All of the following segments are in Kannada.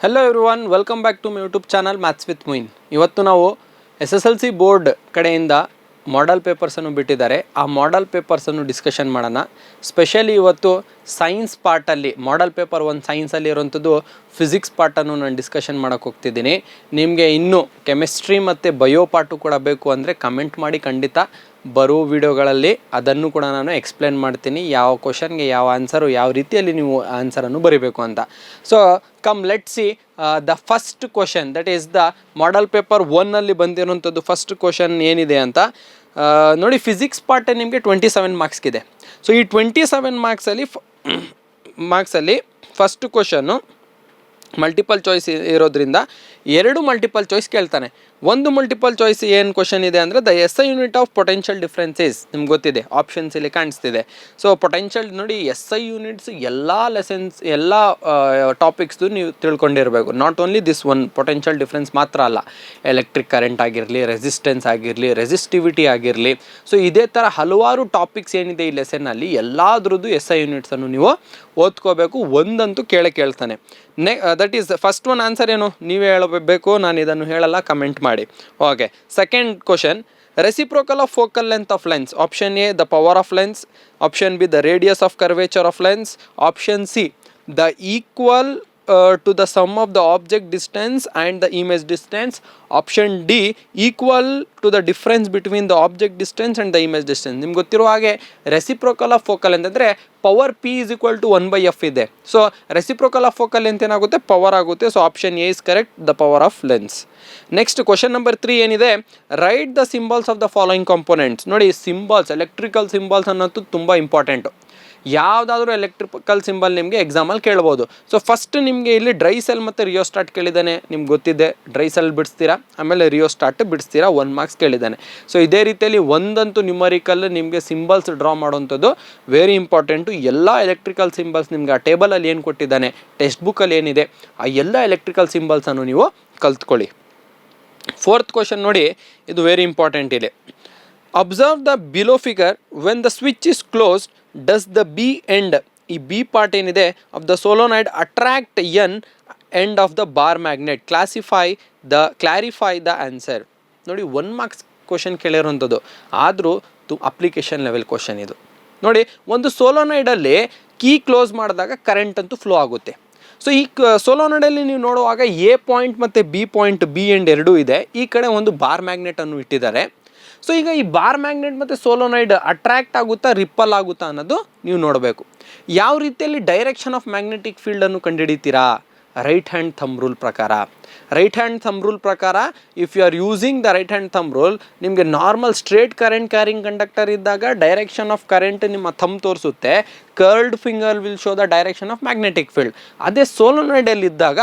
Hello everyone, welcome back to my YouTube channel maths with Muin. ಇವತ್ತು ನಾವು SSLC ಬೋರ್ಡ್ ಕಡೆಯಿಂದ ಮಾಡೆಲ್ ಪೇಪರ್ಸನ್ನು ಬಿಟ್ಟಿದ್ದಾರೆ. ಆ ಮಾಡೆಲ್ ಪೇಪರ್ಸನ್ನು ಡಿಸ್ಕಷನ್ ಮಾಡೋಣ. ಸ್ಪೆಷಲಿ ಇವತ್ತು ಸೈನ್ಸ್ ಪಾರ್ಟಲ್ಲಿ ಮಾಡೆಲ್ ಪೇಪರ್ 1 ಸೈನ್ಸಲ್ಲಿ ಇರೋಂಥದ್ದು ಫಿಸಿಕ್ಸ್ ಪಾರ್ಟನ್ನು ನಾನು ಡಿಸ್ಕಷನ್ ಮಾಡೋಕ್ಕೆ ಹೋಗ್ತಿದ್ದೀನಿ. ನಿಮಗೆ ಇನ್ನೂ ಕೆಮಿಸ್ಟ್ರಿ ಮತ್ತು ಬಯೋ ಪಾರ್ಟು ಕೂಡ ಬೇಕು ಅಂದರೆ ಕಮೆಂಟ್ ಮಾಡಿ, ಖಂಡಿತ ಬರೋ ವಿಡಿಯೋಗಳಲ್ಲಿ ಅದನ್ನು ಕೂಡ ನಾನು ಎಕ್ಸ್ಪ್ಲೇನ್ ಮಾಡ್ತೀನಿ, ಯಾವ ಕ್ವಶನ್ಗೆ ಯಾವ ಆನ್ಸರು, ಯಾವ ರೀತಿಯಲ್ಲಿ ನೀವು ಆನ್ಸರನ್ನು ಬರೀಬೇಕು ಅಂತ. So come let see the first question, that is the model paper 1ಅಲ್ಲಿ ಬಂದಿರೋಂಥದ್ದು ಫಸ್ಟ್ ಕ್ವಶನ್ ಏನಿದೆ ಅಂತ ನೋಡಿ. ಫಿಸಿಕ್ಸ್ ಪಾರ್ಟ್ ನಿಮಗೆ 27 ಮಾರ್ಕ್ಸ್ಗಿದೆ. ಸೊ ಈ 27 ಮಾರ್ಕ್ಸಲ್ಲಿ ಫಸ್ಟ್ ಕ್ವಶನ್ನು ಮಲ್ಟಿಪಲ್ ಚಾಯ್ಸ್ ಇರೋದ್ರಿಂದ 2 ಮಲ್ಟಿಪಲ್ ಚಾಯ್ಸ್ ಕೇಳ್ತಾನೆ. ಒಂದು ಮಲ್ಟಿಪಲ್ ಚಾಯ್ಸ್ ಏನು ಕ್ವಶನ್ ಇದೆ ಅಂದರೆ the SI unit of potential differences. ನಿಮ್ಗೆ ಗೊತ್ತಿದೆ, ಆಪ್ಷನ್ಸ್ ಇಲ್ಲಿ ಕಾಣಿಸ್ತಿದೆ. ಸೊ ಪೊಟೆನ್ಷಿಯಲ್ ನೋಡಿ, SI ಯೂನಿಟ್ಸ್ ಎಲ್ಲ ಲೆಸನ್ಸ್, ಎಲ್ಲ ಟಾಪಿಕ್ಸ್ದು ನೀವು ತಿಳ್ಕೊಂಡಿರಬೇಕು. Not only this one potential difference ಮಾತ್ರ ಅಲ್ಲ, ಎಲೆಕ್ಟ್ರಿಕ್ ಕರೆಂಟ್ ಆಗಿರಲಿ, ರೆಸಿಸ್ಟೆನ್ಸ್ ಆಗಿರಲಿ, ರೆಸಿಸ್ಟಿವಿಟಿ ಆಗಿರಲಿ. ಸೊ ಇದೇ ಥರ ಹಲವಾರು ಟಾಪಿಕ್ಸ್ ಏನಿದೆ ಈ ಲೆಸನ್ನಲ್ಲಿ ಎಲ್ಲದ್ರದ್ದು SI ಯೂನಿಟ್ಸನ್ನು ನೀವು ಓದ್ಕೋಬೇಕು. ಒಂದಂತೂ ಕೇಳ್ತಾನೆ. That is first one. Answer ಏನು ನೀವೇ ಹೇಳಬೇಕು, ನಾನು ಇದನ್ನು ಹೇಳಲ್ಲ, ಕಮೆಂಟ್ ಮಾಡಿ. Okay, second question, reciprocal of focal length of lens. Option A, the power of lens. Option B, the radius of curvature of lens. Option C, the equal to the sum of the object distance and the image distance. Option D, equal to the difference between the object distance and the image distance. ನಿಮ್ಗೆ ಗೊತ್ತಿರೋ ಹಾಗೆ ರೆಸಿಪ್ರೋಕಲ್ ಆಫ್ ಫೋಕಲ್ ಅಂತಂದರೆ power P is equal to 1/f ಇದೆ. ಸೊ ರೆಸಿಪ್ರೋಕಲ್ ಆಫ್ ಫೋಕಲ್ ಅಂತ ಏನಾಗುತ್ತೆ, ಪವರ್ ಆಗುತ್ತೆ. So option A is correct, the power of lens. Next question number 3 ಏನಿದೆ, right the symbols of the following components. ನೋಡಿ, ಸಿಂಬಲ್ಸ್, ಎಲೆಕ್ಟ್ರಿಕಲ್ ಸಿಂಬಲ್ಸ್ ಅನ್ನೋದು ತುಂಬ ಇಂಪಾರ್ಟೆಂಟು. ಯಾವುದಾದ್ರೂ ಎಲೆಕ್ಟ್ರಿಕಲ್ ಸಿಂಬಲ್ ನಿಮಗೆ ಎಕ್ಸಾಮಲ್ಲಿ ಕೇಳ್ಬೋದು. ಸೊ ಫಸ್ಟ್ ನಿಮಗೆ ಇಲ್ಲಿ ಡ್ರೈ ಸೆಲ್ ಮತ್ತು ರಿಯೋಸ್ಟಾಟ್ ಕೇಳಿದ್ದಾನೆ. ನಿಮ್ಗೆ ಗೊತ್ತಿದೆ, ಡ್ರೈ ಸೆಲ್ ಬಿಡಿಸ್ತೀರಾ, ಆಮೇಲೆ ರಿಯೋಸ್ಟಾಟ್ ಬಿಡಿಸ್ತೀರಾ, 1 ಮಾರ್ಕ್ಸ್ ಕೇಳಿದ್ದಾನೆ. ಸೊ ಇದೇ ರೀತಿಯಲ್ಲಿ ಒಂದಂತೂ ನ್ಯೂಮರಿಕಲ್ ನಿಮಗೆ ಸಿಂಬಲ್ಸ್ ಡ್ರಾ ಮಾಡೋವಂಥದ್ದು ವೆರಿ ಇಂಪಾರ್ಟೆಂಟು. ಎಲ್ಲ ಎಲೆಕ್ಟ್ರಿಕಲ್ ಸಿಂಬಲ್ಸ್ ನಿಮ್ಗೆ ಆ ಟೇಬಲಲ್ಲಿ ಏನು ಕೊಟ್ಟಿದ್ದಾನೆ, ಟೆಕ್ಸ್ಟ್ ಬುಕ್ಕಲ್ಲಿ ಏನಿದೆ, ಆ ಎಲ್ಲ ಎಲೆಕ್ಟ್ರಿಕಲ್ ಸಿಂಬಲ್ಸನ್ನು ನೀವು ಕಲ್ತ್ಕೊಳ್ಳಿ. ಫೋರ್ತ್ ಕ್ವಶನ್ ನೋಡಿ, ಇದು ವೆರಿ ಇಂಪಾರ್ಟೆಂಟ್ ಇದೆ. Observe the below figure, when the switch is closed does the B end, ಈ ಬಿ ಪಾರ್ಟ್ ಏನಿದೆ of the solenoid attract N end of the bar magnet, clarify the answer. ನೋಡಿ, 1 ಮಾರ್ಕ್ಸ್ ಕ್ವಶನ್ ಕೇಳಿರೋಂಥದ್ದು, ಆದರೂ ಅಪ್ಲಿಕೇಶನ್ ಲೆವೆಲ್ ಕ್ವಶನ್ ಇದು. ನೋಡಿ, ಒಂದು ಸೋಲೋನೈಡಲ್ಲಿ ಕೀ ಕ್ಲೋಸ್ ಮಾಡಿದಾಗ ಕರೆಂಟ್ ಅಂತೂ ಫ್ಲೋ ಆಗುತ್ತೆ. ಸೊ ಈ ಸೋಲೋನೈಡಲ್ಲಿ ನೀವು ನೋಡುವಾಗ ಎ ಪಾಯಿಂಟ್ ಮತ್ತು ಬಿ ಪಾಯಿಂಟ್, ಬಿ ಎಂಡ್ ಎರಡೂ ಇದೆ. ಈ ಕಡೆ ಒಂದು ಬಾರ್ ಮ್ಯಾಗ್ನೆಟನ್ನು ಇಟ್ಟಿದ್ದಾರೆ. ಸೊ ಈಗ ಈ ಬಾರ್ ಮ್ಯಾಗ್ನೆಟ್ ಮತ್ತು ಸೋಲೋನೈಡ್ ಅಟ್ರಾಕ್ಟ್ ಆಗುತ್ತಾ, ರಿಪ್ಪಲ್ ಆಗುತ್ತಾ ಅನ್ನೋದು ನೀವು ನೋಡಬೇಕು. ಯಾವ ರೀತಿಯಲ್ಲಿ ಡೈರೆಕ್ಷನ್ ಆಫ್ ಮ್ಯಾಗ್ನೆಟಿಕ್ ಫೀಲ್ಡನ್ನು ಕಂಡುಹಿಡಿತೀರಾ? ರೈಟ್ ಹ್ಯಾಂಡ್ ಥಂಬ್ ರೂಲ್ ಪ್ರಕಾರ if you are using the right hand thumb rule, ನಿಮಗೆ normal straight current carrying conductor ಇದ್ದಾಗ ಡೈರೆಕ್ಷನ್ ಆಫ್ ಕರೆಂಟ್ ನಿಮ್ಮ ಥಂಬ್ ತೋರಿಸುತ್ತೆ, curled finger will show the direction of magnetic field. ಅದೇ ಸೋಲೋನೈಡಲ್ಲಿ ಇದ್ದಾಗ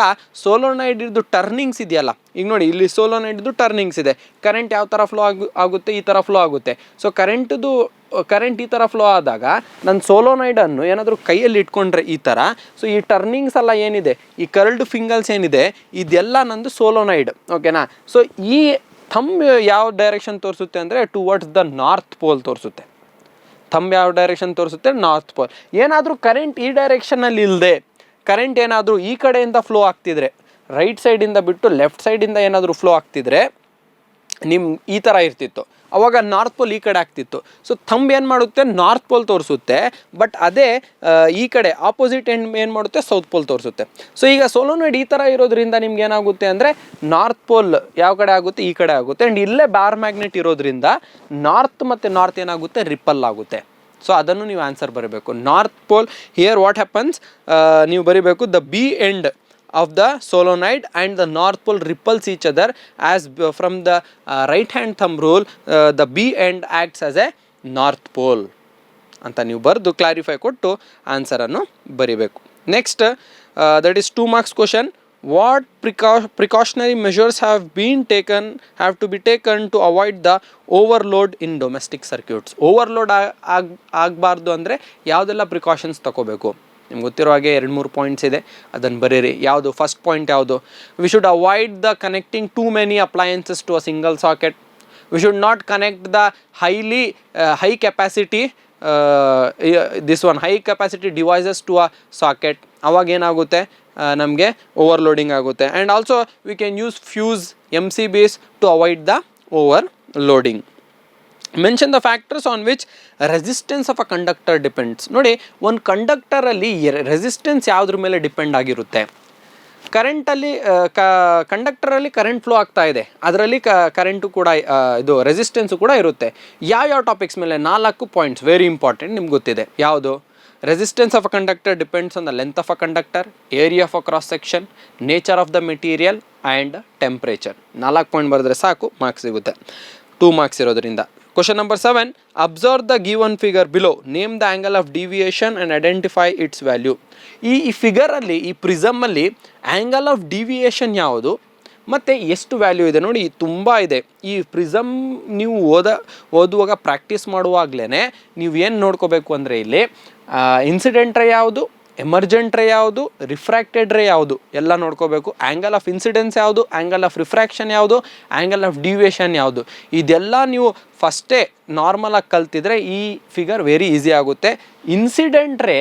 ಸೋಲೋನೈಡ್ ಇದ್ದು ಟರ್ನಿಂಗ್ಸ್ ಇದೆಯಲ್ಲ, ಈಗ ನೋಡಿ ಇಲ್ಲಿ ಸೋಲೋನೈಡ್ದು ಟರ್ನಿಂಗ್ಸ್ ಇದೆ, ಕರೆಂಟ್ ಯಾವ ಥರ ಫ್ಲೋ ಆಗುತ್ತೆ, ಈ ಥರ ಫ್ಲೋ ಆಗುತ್ತೆ. ಸೊ ಕರೆಂಟ್ ಈ ಥರ ಫ್ಲೋ ಆದಾಗ ನನ್ನ ಸೋಲೋನೈಡನ್ನು ಏನಾದರೂ ಕೈಯಲ್ಲಿ ಇಟ್ಕೊಂಡ್ರೆ ಈ ಥರ, ಸೊ ಈ ಟರ್ನಿಂಗ್ಸ್ ಎಲ್ಲ ಏನಿದೆ, ಈ ಕರ್ಲ್ಡ್ ಫಿಂಗರ್ಸ್ ಏನಿದೆ, ಇದೆಲ್ಲ ನಂದು ಸೋಲೋನೈಡ್. ಓಕೆನಾ? ಸೊ ಈ ಥಂಬ್ ಯಾವ ಡೈರೆಕ್ಷನ್ ತೋರಿಸುತ್ತೆ ಅಂದರೆ ಟುವರ್ಡ್ಸ್ ದ ನಾರ್ತ್ ಪೋಲ್ ತೋರಿಸುತ್ತೆ. ಥಂಬ್ ಯಾವ ಡೈರೆಕ್ಷನ್ ತೋರಿಸುತ್ತೆ, ನಾರ್ತ್ ಪೋಲ್. ಏನಾದರೂ ಕರೆಂಟ್ ಈ ಡೈರೆಕ್ಷನಲ್ಲಿ ಇಲ್ಲದೆ, ಕರೆಂಟ್ ಏನಾದರೂ ಈ ಕಡೆಯಿಂದ ಫ್ಲೋ ಆಗ್ತಿದ್ರೆ, ರೈಟ್ ಸೈಡಿಂದ ಬಿಟ್ಟು ಲೆಫ್ಟ್ ಸೈಡಿಂದ ಏನಾದರೂ ಫ್ಲೋ ಆಗ್ತಿದ್ರೆ ಈ ಥರ ಇರ್ತಿತ್ತು, ಅವಾಗ ನಾರ್ತ್ ಪೋಲ್ ಈ ಕಡೆ ಆಗ್ತಿತ್ತು. ಸೊ ಥಂಬ್ ಏನು ಮಾಡುತ್ತೆ, ನಾರ್ತ್ ಪೋಲ್ ತೋರಿಸುತ್ತೆ. ಬಟ್ ಅದೇ ಈ ಕಡೆ ಆಪೋಸಿಟ್ ಎಂಡ್ ಏನು ಮಾಡುತ್ತೆ, ಸೌತ್ ಪೋಲ್ ತೋರಿಸುತ್ತೆ. ಸೊ ಈಗ ಸೋಲೋನೈಡ್ ಈ ಥರ ಇರೋದ್ರಿಂದ ನಿಮ್ಗೆ ಏನಾಗುತ್ತೆ ಅಂದರೆ ನಾರ್ತ್ ಪೋಲ್ ಯಾವ ಕಡೆ ಆಗುತ್ತೆ, ಈ ಕಡೆ ಆಗುತ್ತೆ. ಆ್ಯಂಡ್ ಇಲ್ಲೇ ಬಾರ್ ಮ್ಯಾಗ್ನೆಟ್ ಇರೋದ್ರಿಂದ ನಾರ್ತ್ ಮತ್ತು ನಾರ್ತ್ ಏನಾಗುತ್ತೆ, ರಿಪ್ಪಲ್ ಆಗುತ್ತೆ. ಸೊ ಅದನ್ನು ನೀವು ಆನ್ಸರ್ ಬರೀಬೇಕು. North pole here what happens, ನೀವು ಬರೀಬೇಕು the B end of the solenoid and the north pole ripples each other, as from the right hand thumb rule the B end acts as a north pole ಅಂತ ನೀವು ಬರೆದು ಕ್ಲಾರಿಫೈ ಕೊಟ್ಟು ಆನ್ಸರನ್ನು ಬರಿಬೇಕು. Next that is 2 marks question. What precautionary measures have to be taken to avoid the overload in domestic circuits. Overload ಆಗಬಾರ್ದು ಅಂದರೆ ಯಾವುದೆಲ್ಲ ಪ್ರಿಕಾಷನ್ಸ್ ತಗೋಬೇಕು? ನಿಮ್ಗೆ ಗೊತ್ತಿರೋ ಹಾಗೆ 2-3 ಪಾಯಿಂಟ್ಸ್ ಇದೆ, ಅದನ್ನು ಬರೀರಿ. ಯಾವುದು ಫಸ್ಟ್ ಪಾಯಿಂಟ್ ಯಾವುದು? We should avoid the connecting too many appliances to a single socket. We should not connect the high capacity high capacity devices to a socket. ಅವಾಗ ಏನಾಗುತ್ತೆ, ನಮಗೆ ಓವರ್ಲೋಡಿಂಗ್ ಆಗುತ್ತೆ. And also we can use fuse MCBs to avoid the overloading. Mention the factors on which resistance of a conductor depends. ನೋಡಿ, ಒಂದು ಕಂಡಕ್ಟರಲ್ಲಿ ರೆಸಿಸ್ಟೆನ್ಸ್ ಯಾವುದ್ರ ಮೇಲೆ ಡಿಪೆಂಡ್ ಆಗಿರುತ್ತೆ? ಕರೆಂಟಲ್ಲಿ ಕಂಡಕ್ಟರಲ್ಲಿ ಕರೆಂಟ್ ಫ್ಲೋ ಆಗ್ತಾ ಇದೆ, ಅದರಲ್ಲಿ ಕರೆಂಟು ಕೂಡ ಇದು ರೆಸಿಸ್ಟೆನ್ಸು ಕೂಡ ಇರುತ್ತೆ. ಯಾವ ಟಾಪಿಕ್ಸ್ ಮೇಲೆ? 4 ಪಾಯಿಂಟ್ಸ್ ವೆರಿ ಇಂಪಾರ್ಟೆಂಟ್, ನಿಮ್ಗೆ ಗೊತ್ತಿದೆ. ಯಾವುದು? Resistance of a conductor depends on the length of a conductor, area of a cross section, nature of the material and temperature. 4 point ಬರೆದ್ರೆ ಸಾಕು, ಮಾರ್ಕ್ಸ್ ಸಿಗುತ್ತೆ. 2 ಮಾರ್ಕ್ಸ್ ಇರೋದ್ರಿಂದ. Question number 7. Observe the given figure below. Name the angle of deviation and identify its value. ಈ ಫಿಗರಲ್ಲಿ, ಈ ಪ್ರಿಸಮಲ್ಲಿ ಆ್ಯಂಗಲ್ ಆಫ್ ಡಿವಿಯೇಷನ್ ಯಾವುದು ಮತ್ತು ಎಷ್ಟು ವ್ಯಾಲ್ಯೂ ಇದೆ ನೋಡಿ, ತುಂಬ ಇದೆ. ಈ ಪ್ರಿಸಮ್ ನೀವು ಓದುವಾಗ ಪ್ರಾಕ್ಟೀಸ್ ಮಾಡುವಾಗಲೇ ನೀವು ಏನು ನೋಡ್ಕೋಬೇಕು ಅಂದರೆ, ಇಲ್ಲಿ ಇನ್ಸಿಡೆಂಟ್ ರೇ ಯಾವುದು, ಎಮರ್ಜೆಂಟ್ ರೇ ಯಾವುದು, ರಿಫ್ರ್ಯಾಕ್ಟೆಡ್ ರೇ ಯಾವುದು ಎಲ್ಲ ನೋಡ್ಕೋಬೇಕು. ಆ್ಯಂಗಲ್ ಆಫ್ ಇನ್ಸಿಡೆನ್ಸ್ ಯಾವುದು, ಆ್ಯಂಗಲ್ ಆಫ್ ರಿಫ್ರ್ಯಾಕ್ಷನ್ ಯಾವುದು, ಆ್ಯಂಗಲ್ ಆಫ್ ಡಿವಿಯೇಷನ್ ಯಾವುದು, ಇದೆಲ್ಲ ನೀವು ಫಸ್ಟೇ ನಾರ್ಮಲಾಗಿ ಕಲ್ತಿದ್ರೆ ಈ ಫಿಗರ್ ವೆರಿ ಈಸಿ ಆಗುತ್ತೆ. ಇನ್ಸಿಡೆಂಟ್ ರೇ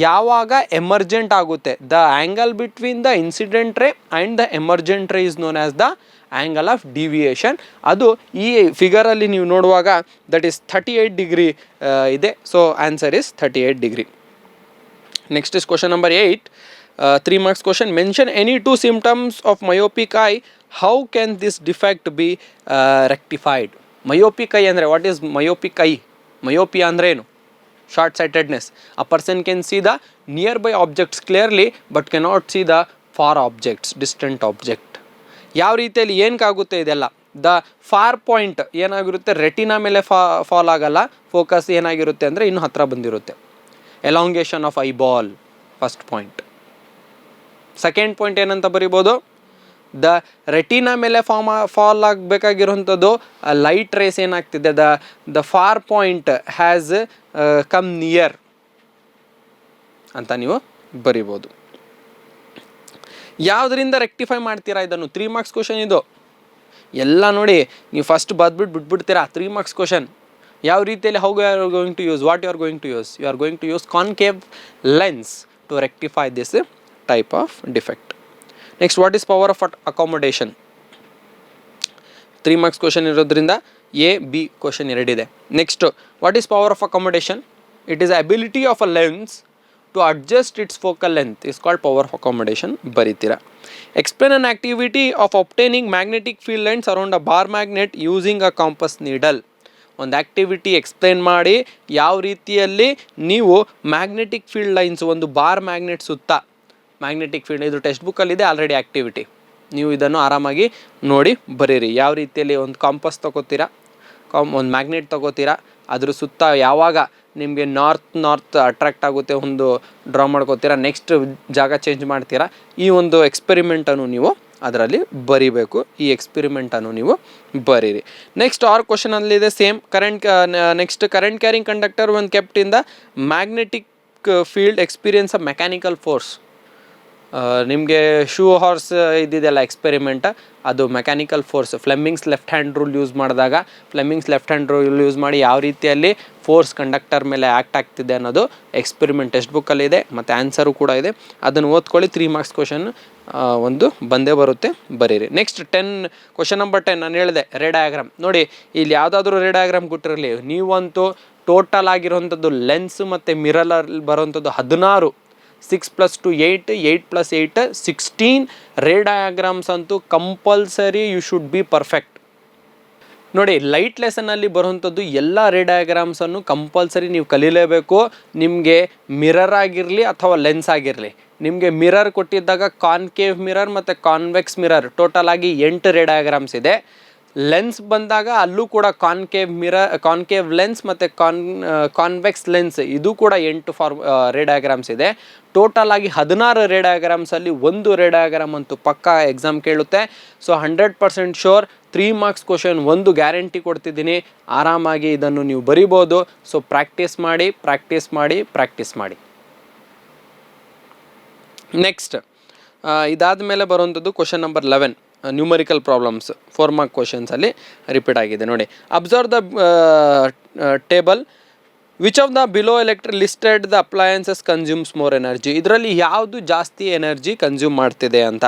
ಯಾವಾಗ ಎಮರ್ಜೆಂಟ್ ಆಗುತ್ತೆ, the angle between the incident ರೇ ಆ್ಯಂಡ್ ದ ಎಮರ್ಜೆಂಟ್ ರೇ is known as the angle of deviation. ಅದು ಈ ಫಿಗರಲ್ಲಿ ನೀವು ನೋಡುವಾಗ ದಟ್ ಈಸ್ 38 ಡಿಗ್ರಿ ಇದೆ. So answer is 38 degree. Next is question number 8. 3 marks question. Mention any 2 symptoms of myopic eye. How can this defect be rectified? Myopic eye andre what is myopic eye? Myopia andre enu? Short sightedness. A person can see the nearby objects clearly but cannot see the far objects, distant object. ಯಾವ ರೀತಿಯಲ್ಲಿ ಏನಕ್ಕಾಗುತ್ತೆ ಇದೆಲ್ಲ? ದ ಫಾರ್ ಪಾಯಿಂಟ್ ಏನಾಗಿರುತ್ತೆ, ರೆಟಿನಾ ಮೇಲೆ ಫಾಲ್ ಆಗಲ್ಲ, ಫೋಕಸ್ ಏನಾಗಿರುತ್ತೆ ಅಂದರೆ ಇನ್ನೂ ಹತ್ತಿರ ಬಂದಿರುತ್ತೆ. Elongation of eyeball first point. Second point ಏನಂತ ಬರಿಬೋದು? ದ ರೆಟಿನಾ ಮೇಲೆ ಫಾಲ್ ಆಗಬೇಕಾಗಿರುವಂಥದ್ದು ಲೈಟ್ ರೇಸ್ ಏನಾಗ್ತಿದೆ, the for point has come near ಅಂತ ನೀವು ಬರಿಬೋದು. ಯಾವುದರಿಂದ ರೆಕ್ಟಿಫೈ ಮಾಡ್ತೀರಾ ಇದನ್ನು? 3 ಮಾರ್ಕ್ಸ್ ಕ್ವಶನ್ ಇದು ಎಲ್ಲ. ನೋಡಿ, ನೀವು ಫಸ್ಟ್ ಬಿಟ್ಬಿಡ್ತೀರಾ 3 ಮಾರ್ಕ್ಸ್ ಕ್ವಶನ್. ಯಾವ ರೀತಿಯಲ್ಲಿ, how you are going to use, what you are going to use? You are going to use concave lens to rectify this type of defect. Next, what is power of accommodation? 3 marks question ಇರೋದ್ರಿಂದ A-B ಕ್ವಶನ್ 2 ಇದೆ. Next, what is power of accommodation? It is ability of a lens to adjust its focal length is called power of accommodation ಬರೀತೀರಾ. Explain an activity of ಅಬ್ಟೈನಿಂಗ್ magnetic field lines around a bar magnet using a compass needle. ಒಂದು ಆ್ಯಕ್ಟಿವಿಟಿ ಎಕ್ಸ್ಪ್ಲೇನ್ ಮಾಡಿ ಯಾವ ರೀತಿಯಲ್ಲಿ ನೀವು ಮ್ಯಾಗ್ನೆಟಿಕ್ ಫೀಲ್ಡ್ ಲೈನ್ಸ್, ಒಂದು ಬಾರ್ ಮ್ಯಾಗ್ನೆಟ್ ಸುತ್ತ ಮ್ಯಾಗ್ನೆಟಿಕ್ ಫೀಲ್ಡ್, ಇದು ಟೆಕ್ಸ್ಟ್ ಬುಕ್ಕಲ್ಲಿದೆ ಆಲ್ರೆಡಿ ಆ್ಯಕ್ಟಿವಿಟಿ. ನೀವು ಇದನ್ನು ಆರಾಮಾಗಿ ನೋಡಿ ಬರೀರಿ. ಯಾವ ರೀತಿಯಲ್ಲಿ ಒಂದು ಕಾಂಪಸ್ ತೊಗೋತೀರಾ, ಒಂದು ಮ್ಯಾಗ್ನೆಟ್ ತೊಗೋತೀರಾ, ಅದ್ರ ಸುತ್ತ ಯಾವಾಗ ನಿಮಗೆ ನಾರ್ತ್ ಅಟ್ರಾಕ್ಟ್ ಆಗುತ್ತೆ ಒಂದು ಡ್ರಾ ಮಾಡ್ಕೋತೀರಾ, ನೆಕ್ಸ್ಟ್ ಜಾಗ ಚೇಂಜ್ ಮಾಡ್ತೀರಾ. ಈ ಒಂದು ಎಕ್ಸ್ಪೆರಿಮೆಂಟನ್ನು ನೀವು ಅದರಲ್ಲಿ ಬರಿಬೇಕು. ಈ ಎಕ್ಸ್ಪೆರಿಮೆಂಟನ್ನು ನೀವು ಬರೀರಿ. ನೆಕ್ಸ್ಟ್ ಕ್ವಶನಲ್ಲಿದೆ same next current carrying conductor ಒಂದು kept in the magnetic field experience a mechanical force. ನಿಮಗೆ ಶೂ ಹಾರ್ಸ್ ಇದ್ದಿದೆಲ್ಲ ಎಕ್ಸ್ಪೆರಿಮೆಂಟ್, ಅದು mechanical force. Fleming's left hand rule use ಮಾಡಿದಾಗ, Fleming's left hand rule use ಮಾಡಿ ಯಾವ ರೀತಿಯಲ್ಲಿ ಫೋರ್ಸ್ ಕಂಡಕ್ಟರ್ ಮೇಲೆ ಆ್ಯಕ್ಟ್ ಆಗ್ತಿದೆ ಅನ್ನೋದು ಎಕ್ಸ್ಪೆರಿಮೆಂಟ್ ಟೆಕ್ಸ್ಟ್ ಬುಕ್ಕಲ್ಲಿದೆ ಮತ್ತು ಆನ್ಸರು ಕೂಡ ಇದೆ. ಅದನ್ನು ಓದ್ಕೊಳ್ಳಿ. 3 ಮಾರ್ಕ್ಸ್ ಕ್ವಶನ್ ಒಂದು ಬಂದೇ ಬರುತ್ತೆ, ಬರೀರಿ. ನೆಕ್ಸ್ಟ್ ಕ್ವಶನ್ ನಂಬರ್ 10 ನಾನು ಹೇಳಿದೆ ರೇ ಡಯಾಗ್ರಾಮ್. ನೋಡಿ, ಇಲ್ಲಿ ಯಾವುದಾದ್ರೂ ರೇ ಡಯಾಗ್ರಾಮ್ ಕೊಟ್ಟಿರಲಿ, ನೀವಂತೂ ಟೋಟಲ್ ಆಗಿರೋವಂಥದ್ದು ಲೆನ್ಸ್ ಮತ್ತು ಮಿರರಲ್ಲಿ ಬರೋವಂಥದ್ದು 16, 6 + 2 8, 8 + 8 16 ರೇ ಡಯಾಗ್ರಾಮ್ಸ್ ಅಂತೂ compulsory you should be perfect. ನೋಡಿ, ಲೈಟ್ ಲೆಸನಲ್ಲಿ ಬರುವಂಥದ್ದು ಎಲ್ಲ ರೇ ಡಯಾಗ್ರಾಮ್ಸನ್ನು ಕಂಪಲ್ಸರಿ ನೀವು ಕಲೀಲೇಬೇಕು. ನಿಮಗೆ ಮಿರರ್ ಆಗಿರಲಿ ಅಥವಾ ಲೆನ್ಸ್ ಆಗಿರಲಿ. ನಿಮಗೆ ಮಿರರ್ ಕೊಟ್ಟಿದ್ದಾಗ ಕಾನ್ಕೇವ್ ಮಿರರ್ ಮತ್ತು ಕಾನ್ವೆಕ್ಸ್ ಮಿರರ್ ಟೋಟಲ್ ಆಗಿ 8 ರೇ ಡಯಾಗ್ರಾಮ್ಸ್ ಇದೆ. ಲೆನ್ಸ್ ಬಂದಾಗ ಅಲ್ಲೂ ಕೂಡ ಕಾನ್ಕೇವ್ ಲೆನ್ಸ್ ಮತ್ತು ಕಾನ್ವೆಕ್ಸ್ ಲೆನ್ಸ್ ಇದು ಕೂಡ 8 ರೇ ಡಯಾಗ್ರಾಮ್ಸ್ ಇದೆ. ಟೋಟಲ್ ಆಗಿ 16 ರೇ ಡಯಾಗ್ರಾಮ್ಸಲ್ಲಿ ಒಂದು ರೇ ಡಯಾಗ್ರಾಮ್ ಅಂತೂ ಪಕ್ಕಾ ಎಕ್ಸಾಮ್ ಕೇಳುತ್ತೆ. ಸೊ 100% ಶೋರ್ 3 ಮಾರ್ಕ್ಸ್ ಕ್ವಶನ್ ಒಂದು ಗ್ಯಾರಂಟಿ ಕೊಡ್ತಿದ್ದೀನಿ. ಆರಾಮಾಗಿ ಇದನ್ನು ನೀವು ಬರಿಬೋದು. ಸೊ ಪ್ರಾಕ್ಟೀಸ್ ಮಾಡಿ. ನೆಕ್ಸ್ಟ್, ಇದಾದ ಮೇಲೆ ಬರುವಂಥದ್ದು question number 11 numerical problems 4 mark ಕ್ವಶನ್ಸಲ್ಲಿ ರಿಪೀಟ್ ಆಗಿದೆ. ನೋಡಿ, observe the table which of the below listed the appliances consumes more energy. ಇದರಲ್ಲಿ ಯಾವುದು ಜಾಸ್ತಿ ಎನರ್ಜಿ ಕನ್ಸ್ಯೂಮ್ ಮಾಡ್ತಿದೆ ಅಂತ.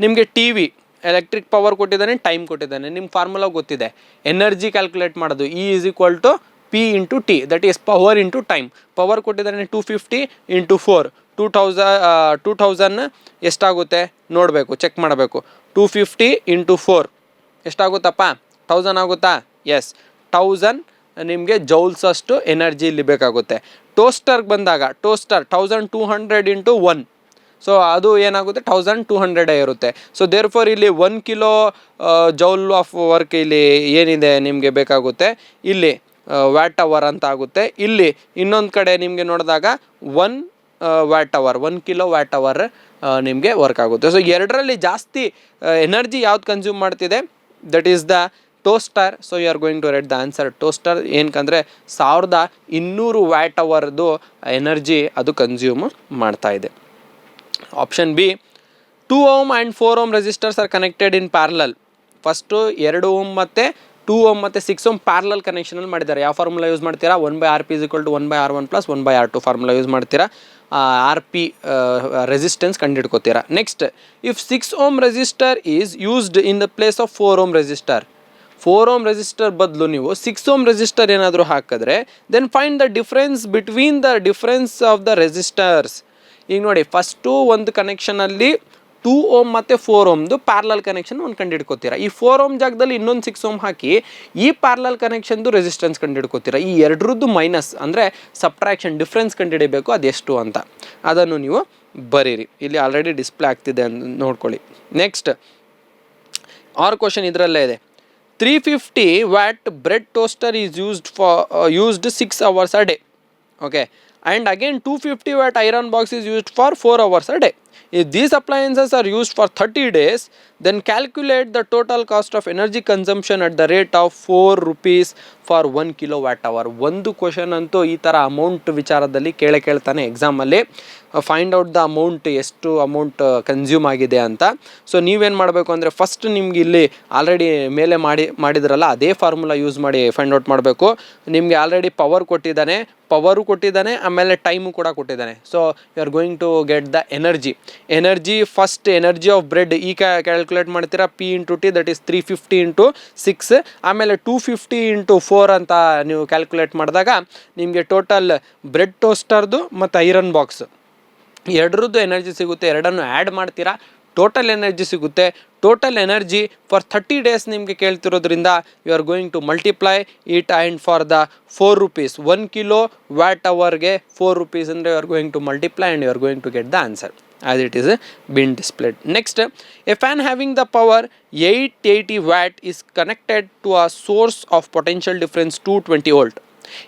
ನಿಮಗೆ ಟಿ ವಿ ಎಲೆಕ್ಟ್ರಿಕ್ ಪವರ್ ಕೊಟ್ಟಿದ್ದಾನೆ, ಟೈಮ್ ಕೊಟ್ಟಿದ್ದಾನೆ. ನಿಮ್ಮ ಫಾರ್ಮುಲಾ ಗೊತ್ತಿದೆ, ಎನರ್ಜಿ ಕ್ಯಾಲ್ಕುಲೇಟ್ ಮಾಡೋದು E = P × T, that is power into time. Power ಕೊಟ್ಟಿದ್ದಾನೆ 250 × 4 2000 ಎಷ್ಟಾಗುತ್ತೆ ನೋಡಬೇಕು, ಚೆಕ್ ಮಾಡಬೇಕು. 250 × 4 ಎಷ್ಟಾಗುತ್ತಪ್ಪ? 1000 ಆಗುತ್ತಾ? ಎಸ್, 1000 ನಿಮಗೆ ಜೌಲ್ಸ್ ಅಷ್ಟು ಎನರ್ಜಿ ಇಲ್ಲಿ ಬೇಕಾಗುತ್ತೆ. ಟೋಸ್ಟರ್ಗೆ ಬಂದಾಗ ಟೋಸ್ಟರ್ 1200 × 1, ಸೊ ಅದು ಏನಾಗುತ್ತೆ 1200 ಇರುತ್ತೆ. ಸೊ ದೇರ್ ಫಾರ್ ಇಲ್ಲಿ 1 ಕಿಲೋ ಜೌಲ್ ಆಫ್ ವರ್ಕ್ ಇಲ್ಲಿ ಏನಿದೆ ನಿಮಗೆ ಬೇಕಾಗುತ್ತೆ, ಇಲ್ಲಿ ವ್ಯಾಟ್ ಅವರ್ ಅಂತ ಆಗುತ್ತೆ. ಇಲ್ಲಿ ಇನ್ನೊಂದು ಕಡೆ ನಿಮಗೆ ನೋಡಿದಾಗ 1 watt hour, 1 kilo watt hour ನಿಮಗೆ ವರ್ಕ್ ಆಗುತ್ತೆ. ಸೊ ಎರಡರಲ್ಲಿ ಜಾಸ್ತಿ ಎನರ್ಜಿ ಯಾವ್ದು ಕನ್ಸ್ಯೂಮ್ ಮಾಡ್ತಿದೆ? That is the toaster. So you are going to write the answer toaster. ಏನಕ್ಕಂದರೆ 1200 ವ್ಯಾಟ್ ಅವರ್ದು ಎನರ್ಜಿ ಅದು ಕನ್ಸ್ಯೂಮ್ ಮಾಡ್ತಾ ಇದೆ. Option B, 2 ohm and 4 ohm resistors are connected in parallel. First 2 ohm ಮತ್ತು 2 ohm ಮತ್ತು 6 ohm ಪ್ಯಾರಲಲ್ ಕನೆಕ್ಷನಲ್ಲಿ ಮಾಡಿದ್ದಾರೆ. ಯಾವ ಫಾರ್ಮುಲಾ ಯೂಸ್ ಮಾಡ್ತೀರಾ? 1/Rp = 1/R1 + 1/R2 formula use ಮಾಡ್ತೀರಾ. RP ರೆಸಿಸ್ಟೆನ್ಸ್ ಕಂಡುಹಿಡ್ಕೋತೀರಾ. Next, if 6 ohm resistor is used in the place of 4 ohm resistor, 4 ohm resistor ಬದಲು ನೀವು 6 ohm ರೆಸಿಸ್ಟರ್ ಏನಾದರೂ ಹಾಕಿದ್ರೆ, then find the difference between the difference of the resistors. ಈಗ ನೋಡಿ, ಫಸ್ಟು ಒಂದು ಕನೆಕ್ಷನಲ್ಲಿ 2 ohm ಮತ್ತು 4 ohmದು ಪ್ಯಾರಲಲ್ ಕನೆಕ್ಷನ್ ಒಂದು ಕಂಡುಹಿಡ್ಕೋತೀರಾ. ಈ 4 ohm ಜಾಗದಲ್ಲಿ ಇನ್ನೊಂದು 6 ohm ಹಾಕಿ ಈ ಪ್ಯಾರಲಲ್ ಕನೆಕ್ಷನ್ದು ರೆಸಿಸ್ಟೆನ್ಸ್ ಕಂಡುಹಿಡ್ಕೋತೀರಾ. ಈ ಎರಡರದ್ದು ಮೈನಸ್ ಅಂದರೆ ಸಬ್ಟ್ರಾಕ್ಷನ್ ಡಿಫ್ರೆನ್ಸ್ ಕಂಡುಹಿಡಿಬೇಕು, ಅದೆಷ್ಟು ಅಂತ ಅದನ್ನು ನೀವು ಬರೀರಿ. ಇಲ್ಲಿ ಆಲ್ರೆಡಿ ಡಿಸ್ಪ್ಲೇ ಆಗ್ತಿದೆ ಅಂತ ನೋಡ್ಕೊಳ್ಳಿ. ನೆಕ್ಸ್ಟ್ ಆರ್ ಕ್ವಶನ್ ಇದರಲ್ಲೇ ಇದೆ. 350 watt bread toaster is used 6 hours a day. Okay, and again 250 watt iron box is used for 4 hours a day. If these appliances are used for 30 days, then calculate the total cost of energy consumption at the rate of 4 rupees for 1 kilowatt hour. ಒಂದು ಕ್ವಶನ್ ಅಂತೂ ಈ ಥರ ಅಮೌಂಟ್ ವಿಚಾರದಲ್ಲಿ ಕೇಳ್ತಾನೆ ಎಕ್ಸಾಮಲ್ಲಿ. ಫೈಂಡ್ ಔಟ್ ದ ಅಮೌಂಟ್, ಎಷ್ಟು ಅಮೌಂಟ್ ಕನ್ಸ್ಯೂಮ್ ಆಗಿದೆ ಅಂತ. ಸೊ ನೀವೇನು ಮಾಡಬೇಕು ಅಂದರೆ, ಫಸ್ಟ್ ನಿಮ್ಗೆ ಇಲ್ಲಿ ಆಲ್ರೆಡಿ ಮೇಲೆ ಮಾಡಿದ್ರಲ್ಲ ಅದೇ ಫಾರ್ಮುಲಾ ಯೂಸ್ ಮಾಡಿ ಫೈಂಡ್ ಔಟ್ ಮಾಡಬೇಕು. ನಿಮಗೆ ಆಲ್ರೆಡಿ ಪವರ್ ಕೊಟ್ಟಿದ್ದಾನೆ, ಆಮೇಲೆ ಟೈಮು ಕೂಡ ಕೊಟ್ಟಿದ್ದಾನೆ. So you are going to get the energy. First energy of bread ಈ ಕ್ಯಾಲ್ಕುಲೇಟ್ ಮಾಡ್ತೀರಾ, P × T, ದಟ್ ಈಸ್ 350 × 6. ಆಮೇಲೆ 250 × 4 ಅಂತ ನೀವು ಕ್ಯಾಲ್ಕುಲೇಟ್ ಮಾಡಿದಾಗ ನಿಮಗೆ ಟೋಟಲ್ ಬ್ರೆಡ್ ಟೋಸ್ಟರ್ದು ಮತ್ತು ಐರನ್ ಬಾಕ್ಸ್ ಎರಡರದ್ದು ಎನರ್ಜಿ ಸಿಗುತ್ತೆ. ಎರಡನ್ನು ಆ್ಯಡ್ ಮಾಡ್ತೀರಾ, ಟೋಟಲ್ ಎನರ್ಜಿ ಸಿಗುತ್ತೆ. ಟೋಟಲ್ ಎನರ್ಜಿ ಫಾರ್ 30 days ನಿಮಗೆ ಕೇಳ್ತಿರೋದ್ರಿಂದ you are going to multiply it and for the 4 rupees 1 kilo watt ಅವರ್ಗೆ 4 rupees ಅಂದರೆ you are going to multiply and you are going to get the answer as it is been displayed. Next, a fan having the power 880 watt is connected to a source of potential difference 220 volt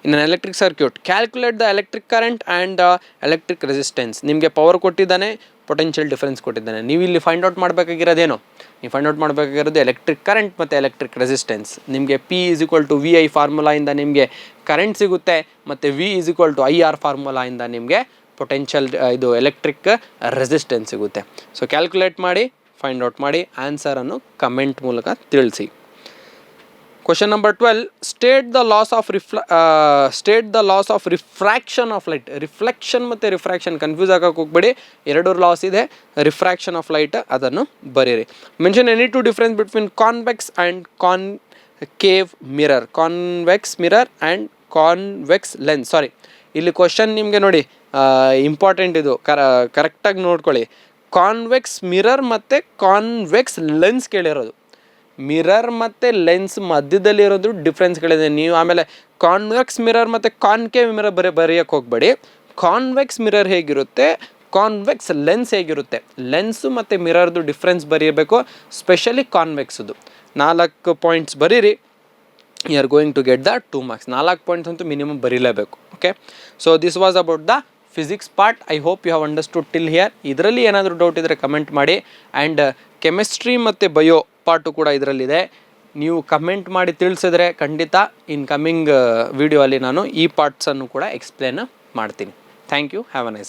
in an electric circuit. Calculate the electric current and electric resistance. ನಿಮಗೆ ಪವರ್ ಕೊಟ್ಟಿದ್ದಾನೆ, ಪೊಟೆನ್ಷಿಯಲ್ ಡಿಫ್ರೆನ್ಸ್ ಕೊಟ್ಟಿದ್ದಾನೆ. ನೀವು ಇಲ್ಲಿ ಫೈಂಡ್ ಔಟ್ ಮಾಡಬೇಕಾಗಿರೋದೇನು? ನೀವು ಫೈಂಡ್ ಔಟ್ ಮಾಡಬೇಕಾಗಿರೋದು ಎಲೆಕ್ಟ್ರಿಕ್ ಕರೆಂಟ್ ಮತ್ತು ಎಲೆಕ್ಟ್ರಿಕ್ ರೆಸಿಸ್ಟೆನ್ಸ್. ನಿಮಗೆ P = VI ಫಾರ್ಮುಲಾಯಿಂದ ನಿಮಗೆ ಕರೆಂಟ್ ಸಿಗುತ್ತೆ, ಮತ್ತು V = IR ಫಾರ್ಮುಲಾಯಿಂದ ನಿಮಗೆ ಪೊಟೆನ್ಷಿಯಲ್ ಇದು ಎಲೆಕ್ಟ್ರಿಕ್ ರೆಸಿಸ್ಟೆನ್ಸ್ ಸಿಗುತ್ತೆ. ಸೊ ಕ್ಯಾಲ್ಕುಲೇಟ್ ಮಾಡಿ, ಫೈಂಡ್ ಔಟ್ ಮಾಡಿ, ಆನ್ಸರನ್ನು ಕಮೆಂಟ್ ಮೂಲಕ ತಿಳಿಸಿ. Question number 12, state the loss of refraction of light. Reflection ಮತ್ತು ರಿಫ್ರಾಕ್ಷನ್ ಕನ್ಫ್ಯೂಸ್ ಆಗಕ್ಕೆ ಹೋಗ್ಬೇಡಿ, ಎರಡು ಲಾಸ್ ಇದೆ. ರಿಫ್ರಾಕ್ಷನ್ ಆಫ್ ಲೈಟ್ ಅದನ್ನು ಬರೀರಿ. Mention any two difference between convex and concave mirror. Convex mirror and convex lens. Sorry, ಇಲ್ಲಿ ಕ್ವಶನ್ ನಿಮಗೆ ನೋಡಿ ಇಂಪಾರ್ಟೆಂಟ್, ಇದು ಕರೆಕ್ಟಾಗಿ ನೋಡ್ಕೊಳ್ಳಿ. ಕಾನ್ವೆಕ್ಸ್ ಮಿರರ್ ಮತ್ತು ಕಾನ್ವೆಕ್ಸ್ ಲೆನ್ಸ್ ಕೇಳಿರೋದು. ಮಿರರ್ ಮತ್ತು ಲೆನ್ಸ್ ಮಧ್ಯದಲ್ಲಿರೋದು ಡಿಫ್ರೆನ್ಸ್ ಕೇಳಿದೆ ನೀವು. ಆಮೇಲೆ ಕಾನ್ವೆಕ್ಸ್ ಮಿರರ್ ಮತ್ತು ಕಾನ್ಕೇವ್ ಮಿರರ್ ಬರೆಯೋಕ್ಕೆ ಹೋಗಬೇಡಿ. ಕಾನ್ವೆಕ್ಸ್ ಮಿರರ್ ಹೇಗಿರುತ್ತೆ, ಕಾನ್ವೆಕ್ಸ್ ಲೆನ್ಸ್ ಹೇಗಿರುತ್ತೆ, ಲೆನ್ಸು ಮತ್ತು ಮಿರರ್ದು ಡಿಫ್ರೆನ್ಸ್ ಬರೀಬೇಕು. ಸ್ಪೆಷಲಿ ಕಾನ್ವೆಕ್ಸ್ದು 4 ಪಾಯಿಂಟ್ಸ್ ಬರೀರಿ. You are going to get the 2 marks. 4 points ಅಂತೂ ಮಿನಿಮಮ್ ಬರೀಲೇಬೇಕು. Okay, so this was about the physics part. I hope you have understood till here. ಇದರಲ್ಲಿ ಏನಾದರೂ ಡೌಟ್ ಇದ್ದರೆ ಕಮೆಂಟ್ ಮಾಡಿ. ಆ್ಯಂಡ್ ಕೆಮಿಸ್ಟ್ರಿ ಮತ್ತು ಬಯೋ ಪಾರ್ಟು ಕೂಡ ಇದರಲ್ಲಿದೆ. ನೀವು ಕಮೆಂಟ್ ಮಾಡಿ ತಿಳಿಸಿದ್ರೆ ಖಂಡಿತ ಇನ್ ಕಮಿಂಗ್ ವಿಡಿಯೋ ಅಲ್ಲಿ ನಾನು ಈ ಪಾರ್ಟ್ಸನ್ನು ಕೂಡ ಎಕ್ಸ್ಪ್ಲೇನ್ ಮಾಡ್ತೀನಿ. Thank you. Have a nice.